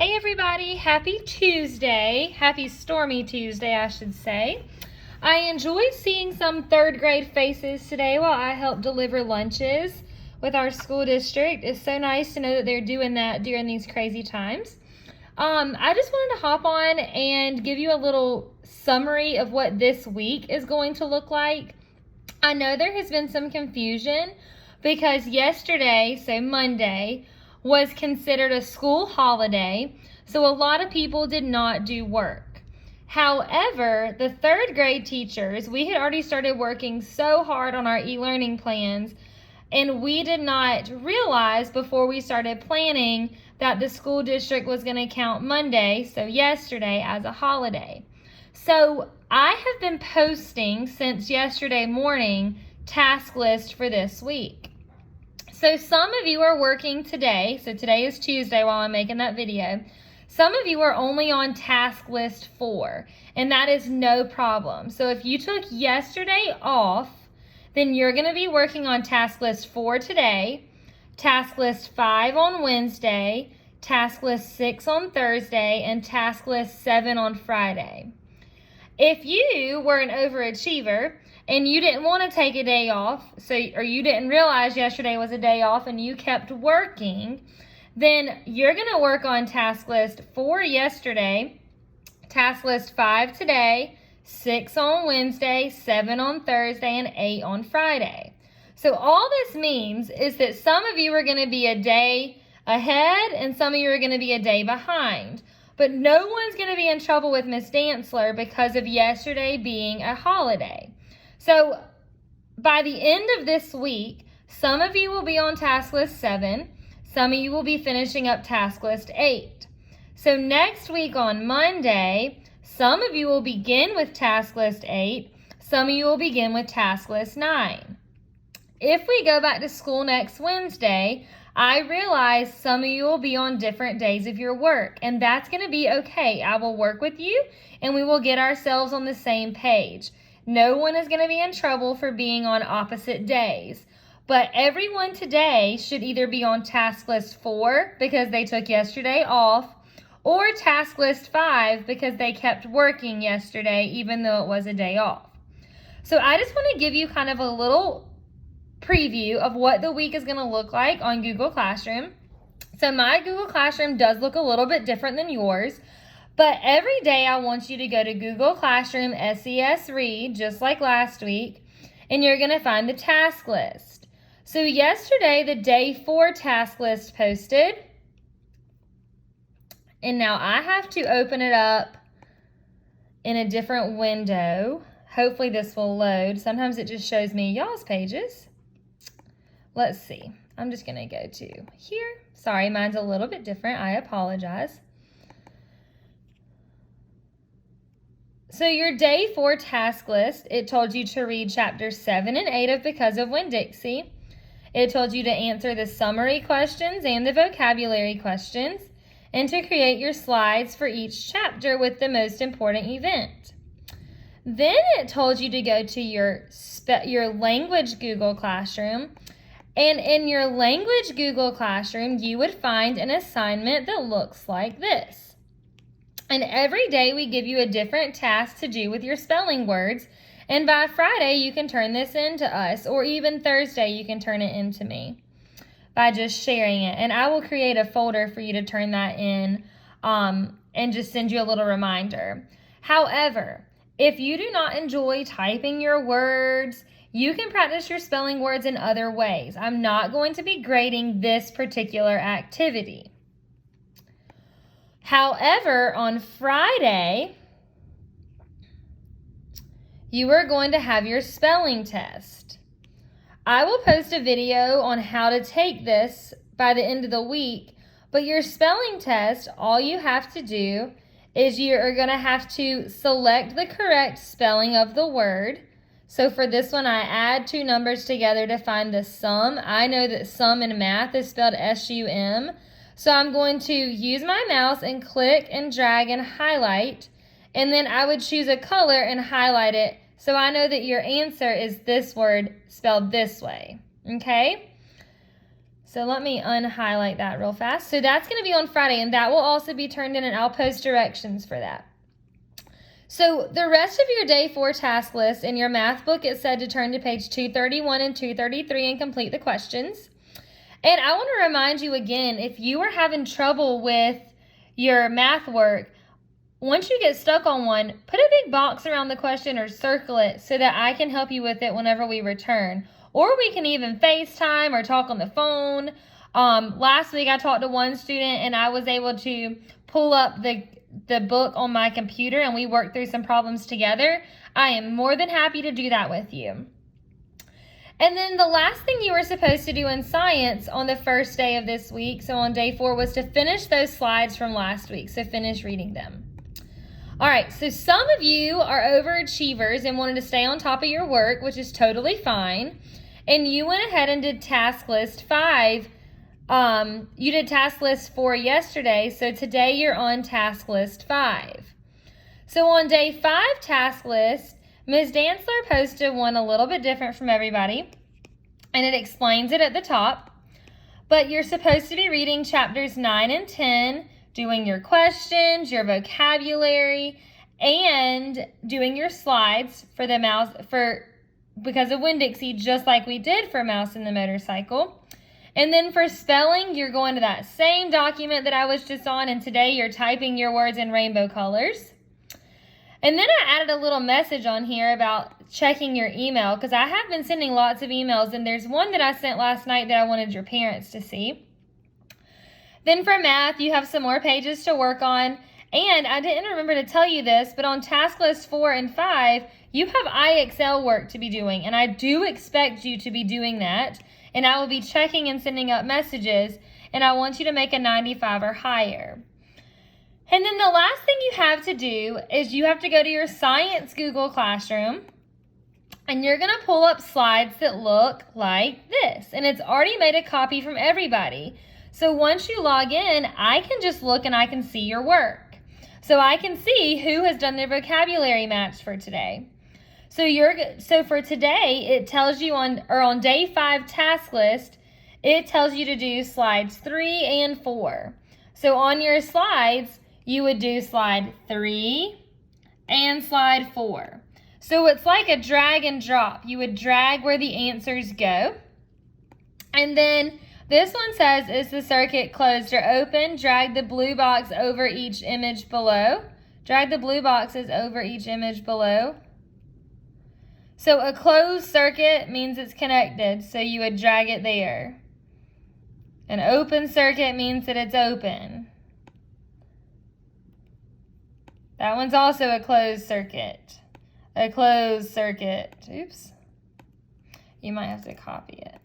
Hey everybody, happy Tuesday. Happy stormy Tuesday, I should say. I enjoyed seeing some third grade faces today while I helped deliver lunches with our school district. It's so nice to know that they're doing that during these crazy times. I just wanted to hop on and give you a little summary of what this week is going to look like. I know there has been some confusion because yesterday, so Monday, was considered a school holiday, so a lot of people did not do work. However, the third grade teachers, we had already started working so hard on our e-learning plans, and we did not realize before we started planning that the school district was going to count Monday, so yesterday, as a holiday. So I have been posting since yesterday morning task list for this week. So some of you are working today. So today is Tuesday while I'm making that video. Some of you are only on task list 4, and that is no problem. So if you took yesterday off, then you're going to be working on task list 4 today, task list 5 on Wednesday, task list 6 on Thursday, and task list 7 on Friday. If you were an overachiever and you didn't want to take a day off, or you didn't realize yesterday was a day off and you kept working, then you're going to work on task list 4 yesterday, task list 5 today, 6 on Wednesday, 7 on Thursday, and 8 on Friday. So all this means is that some of you are going to be a day ahead and some of you are going to be a day behind. But no one's going to be in trouble with Miss Dantzler because of yesterday being a holiday. So by the end of this week, some of you will be on task list 7. Some of you will be finishing up task list 8. So next week on Monday, some of you will begin with task list 8. Some of you will begin with task list 9. If we go back to school next Wednesday, I realize some of you will be on different days of your work, and that's going to be okay. I will work with you, and we will get ourselves on the same page. No one is going to be in trouble for being on opposite days. But everyone today should either be on task list 4 because they took yesterday off, or task list 5 because they kept working yesterday even though it was a day off. So I just want to give you kind of a little preview of what the week is going to look like on Google Classroom. So my Google Classroom does look a little bit different than yours, but every day I want you to go to Google Classroom SES Read, just like last week, and you're going to find the task list. So yesterday, the day 4 task list posted, and now I have to open it up in a different window. Hopefully this will load. Sometimes it just shows me y'all's pages. Let's see. I'm just going to go to here. Sorry, mine's a little bit different. I apologize. So your day 4 task list, it told you to read chapters 7 and 8 of Because of Winn-Dixie. It told you to answer the summary questions and the vocabulary questions, and to create your slides for each chapter with the most important event. Then it told you to go to your language Google Classroom, and in your language Google Classroom, you would find an assignment that looks like this. And every day we give you a different task to do with your spelling words, and by Friday you can turn this in to us, or even Thursday you can turn it in to me by just sharing it. And I will create a folder for you to turn that in and just send you a little reminder. However, if you do not enjoy typing your words, you can practice your spelling words in other ways. I'm not going to be grading this particular activity. However, on Friday, you are going to have your spelling test. I will post a video on how to take this by the end of the week, but your spelling test, all you have to do is you are going to have to select the correct spelling of the word. So for this one, I add 2 numbers together to find the sum. I know that sum in math is spelled S-U-M. So I'm going to use my mouse and click and drag and highlight. And then I would choose a color and highlight it so I know that your answer is this word spelled this way. Okay? So let me unhighlight that real fast. So that's going to be on Friday, and that will also be turned in, and I'll post directions for that. So the rest of your day 4 task list in your math book, it said to turn to page 231 and 233 and complete the questions. And I want to remind you again, if you are having trouble with your math work, once you get stuck on one, put a big box around the question or circle it so that I can help you with it whenever we return. Or we can even FaceTime or talk on the phone. Last week I talked to one student and I was able to pull up the book on my computer and we worked through some problems together. I am more than happy to do that with you. And then the last thing you were supposed to do in science on the first day of this week, so on day 4, was to finish those slides from last week. So finish reading them. All right, so some of you are overachievers and wanted to stay on top of your work, which is totally fine. And you went ahead and did task list 5. You did task list 4 yesterday, so today you're on task list 5. So on day 5 task list, Ms. Dantzler posted one a little bit different from everybody, and it explains it at the top. But you're supposed to be reading chapters 9 and 10, doing your questions, your vocabulary, and doing your slides for the mouse because of Winn-Dixie, just like we did for Mouse and the Motorcycle. And then for spelling, you're going to that same document that I was just on, and today you're typing your words in rainbow colors. And then I added a little message on here about checking your email, because I have been sending lots of emails, and there's one that I sent last night that I wanted your parents to see. Then for math, you have some more pages to work on. And I didn't remember to tell you this, but on task list 4 and 5, you have IXL work to be doing. And I do expect you to be doing that. And I will be checking and sending out messages. And I want you to make a 95 or higher. And then the last thing you have to do is you have to go to your Science Google Classroom. And you're going to pull up slides that look like this. And it's already made a copy from everybody. So once you log in, I can just look and I can see your work. So I can see who has done their vocabulary match for today. So for today, it tells you on day 5 task list, it tells you to do slides 3 and 4. So on your slides, you would do slide 3 and slide 4. So it's like a drag and drop. You would drag where the answers go. And then this one says, is the circuit closed or open? Drag the blue box over each image below. Drag the blue boxes over each image below. So a closed circuit means it's connected, so you would drag it there. An open circuit means that it's open. That one's also a closed circuit. A closed circuit. Oops. You might have to copy it.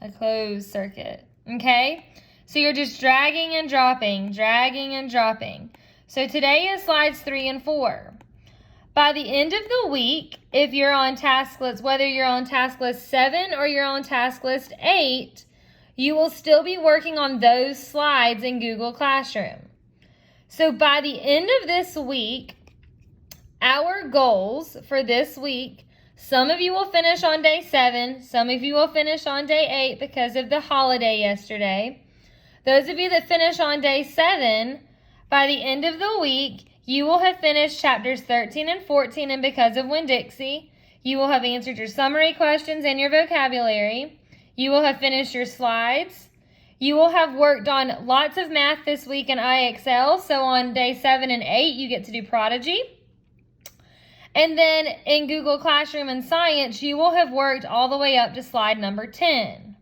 A closed circuit. Okay? So you're just dragging and dropping, dragging and dropping. So today is slides 3 and 4. By the end of the week, if you're on task list, whether you're on task list 7 or you're on task list 8, you will still be working on those slides in Google Classroom. So by the end of this week, our goals for this week, some of you will finish on day 7. Some of you will finish on day 8 because of the holiday yesterday. Those of you that finish on day 7, by the end of the week, you will have finished chapters 13 and 14, and because of Winn-Dixie, you will have answered your summary questions and your vocabulary. You will have finished your slides. You will have worked on lots of math this week in IXL, so on day 7 and 8, you get to do Prodigy. And then in Google Classroom and Science, you will have worked all the way up to slide number 10.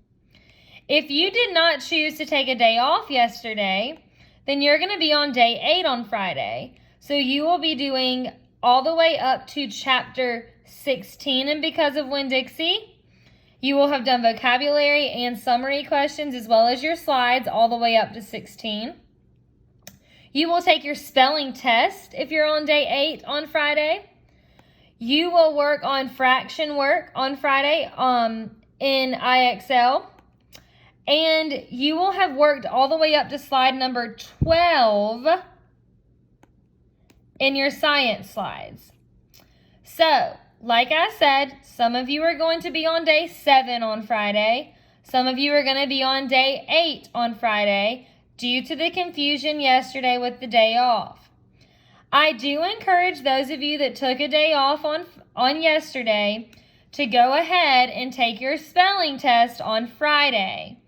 If you did not choose to take a day off yesterday, then you're going to be on day 8 on Friday. So you will be doing all the way up to chapter 16. And because of Winn-Dixie, you will have done vocabulary and summary questions as well as your slides all the way up to 16. You will take your spelling test if you're on day 8 on Friday. You will work on fraction work on Friday in IXL. And you will have worked all the way up to slide number 12 in your science slides. So like I said, some of you are going to be on day 7 on Friday. Some of you are going to be on day 8 on Friday due to the confusion yesterday with the day off. I do encourage those of you that took a day off on yesterday to go ahead and take your spelling test on Friday.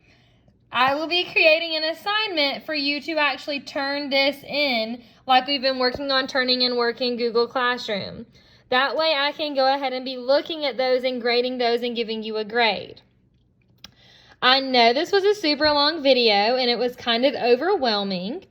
I will be creating an assignment for you to actually turn this in like we've been working on turning in work in Google Classroom. That way I can go ahead and be looking at those and grading those and giving you a grade. I know this was a super long video and it was kind of overwhelming.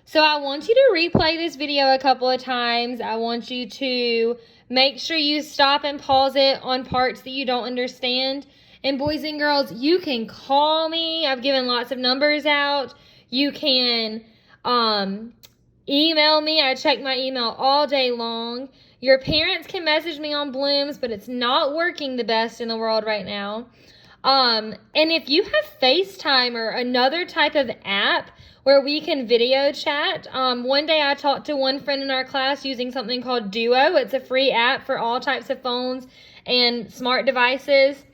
So I want you to replay this video a couple of times. I want you to make sure you stop and pause it on parts that you don't understand. And boys and girls, you can call me. I've given lots of numbers out. You can email me. I check my email all day long. Your parents can message me on Blooms, but it's not working the best in the world right now. And if you have FaceTime or another type of app where we can video chat, one day I talked to one friend in our class using something called Duo. It's a free app for all types of phones and smart devices.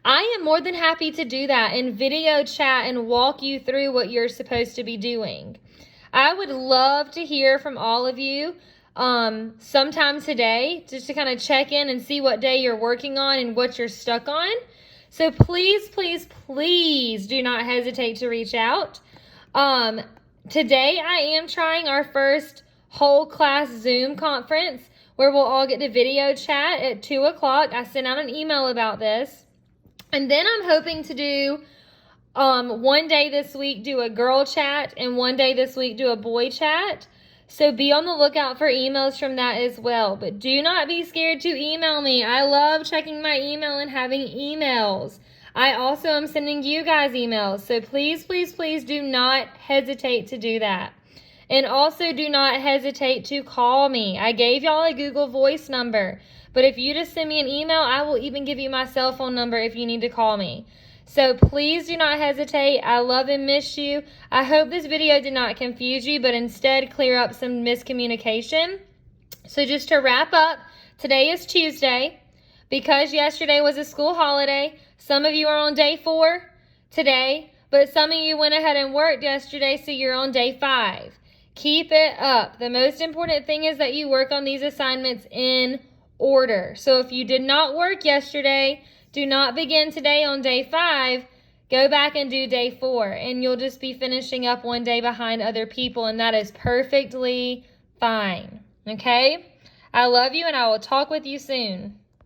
I am more than happy to do that and video chat and walk you through what you're supposed to be doing. I would love to hear from all of you sometime today just to kind of check in and see what day you're working on and what you're stuck on. So please, please, please do not hesitate to reach out. Today I am trying our first whole class Zoom conference where we'll all get to video chat at 2 o'clock. I sent out an email about this. And then I'm hoping to do one day this week do a girl chat and one day this week do a boy chat. So be on the lookout for emails from that as well. But do not be scared to email me. I love checking my email and having emails. I also am sending you guys emails. So please, please, please do not hesitate to do that. And also do not hesitate to call me. I gave y'all a Google Voice number. But if you just send me an email, I will even give you my cell phone number if you need to call me. So please do not hesitate. I love and miss you. I hope this video did not confuse you, but instead clear up some miscommunication. So just to wrap up, today is Tuesday. Because yesterday was a school holiday, some of you are on day 4 today, but some of you went ahead and worked yesterday, so you're on day 5. Keep it up. The most important thing is that you work on these assignments in order. So if you did not work yesterday, do not begin today on day 5. Go back and do day 4, and you'll just be finishing up one day behind other people, and that is perfectly fine. Okay? I love you, and I will talk with you soon.